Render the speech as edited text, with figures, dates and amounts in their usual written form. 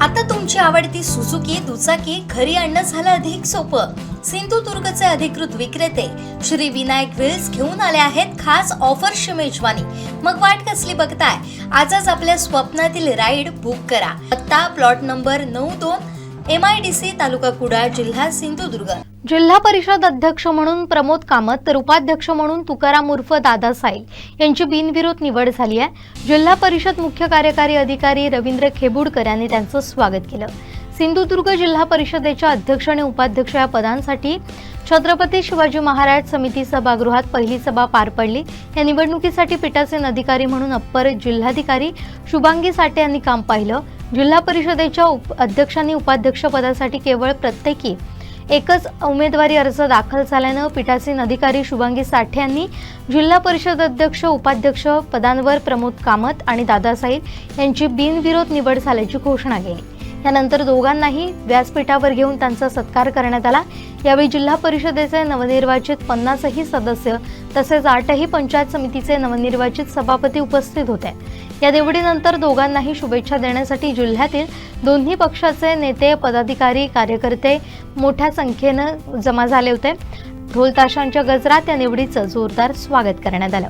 आता तुमची आवडती सुझुकी दुचाकी घरी आणणं झालं अधिक सोपं। सिंधुदुर्गचे अधिकृत विक्रेते श्री विनायक व्हील्स घेऊन आले आहेत खास ऑफरची मेजवानी। मग वाट कसली बघताय, आजच आपल्या स्वप्नातील राईड बुक करा। पत्ता प्लॉट नंबर 92 MIDC तालुका कुडाळ जिल्हा सिंधुदुर्ग। जिल्हा परिषद अध्यक्ष म्हणून प्रमोद कामत तर उपाध्यक्ष म्हणून तुकाराम उर्फ दादा साईल यांची बिनविरोध निवड झाली आहे। जिल्हा परिषद मुख्य कार्यकारी अधिकारी रवींद्र खेबुडकर यांनी त्यांचं स्वागत केलं। सिंधुदुर्ग जिल्हा परिषदेच्या अध्यक्ष आणि उपाध्यक्ष या पदांसाठी छत्रपती शिवाजी महाराज समिती सभागृहात पहिली सभा पार पडली। या निवडणुकीसाठी पीठासीन अधिकारी म्हणून अप्पर जिल्हाधिकारी शुभांगी साठे यांनी काम पाहिलं। जिल्हा परिषदेच्या अध्यक्ष आणि उपाध्यक्ष पदासाठी केवळ प्रत्येकी एकच उमेदवारी अर्ज दाखल झाल्यानं पीठासीन अधिकारी शुभांगी साठे यांनी जिल्हा परिषद अध्यक्ष उपाध्यक्ष पदांवर प्रमोद कामत आणि दादा साईल यांची बिनविरोध निवड झाल्याची घोषणा केली। यानंतर दोघांनाही व्यासपीठावर घेऊन त्यांचा सत्कार करण्यात आला। यावेळी जिल्हा परिषदेचे नवनिर्वाचित 50ही सदस्य तसेच 8ही पंचायत समितीचे नवनिर्वाचित सभापती उपस्थित होते। या निवडीनंतर दोघांनाही शुभेच्छा देण्यासाठी जिल्ह्यातील दोन्ही पक्षाचे नेते पदाधिकारी कार्यकर्ते मोठ्या संख्येने जमा झाले होते। ढोल ताशांच्या गजरात या निवडीचं जोरदार स्वागत करण्यात आलं।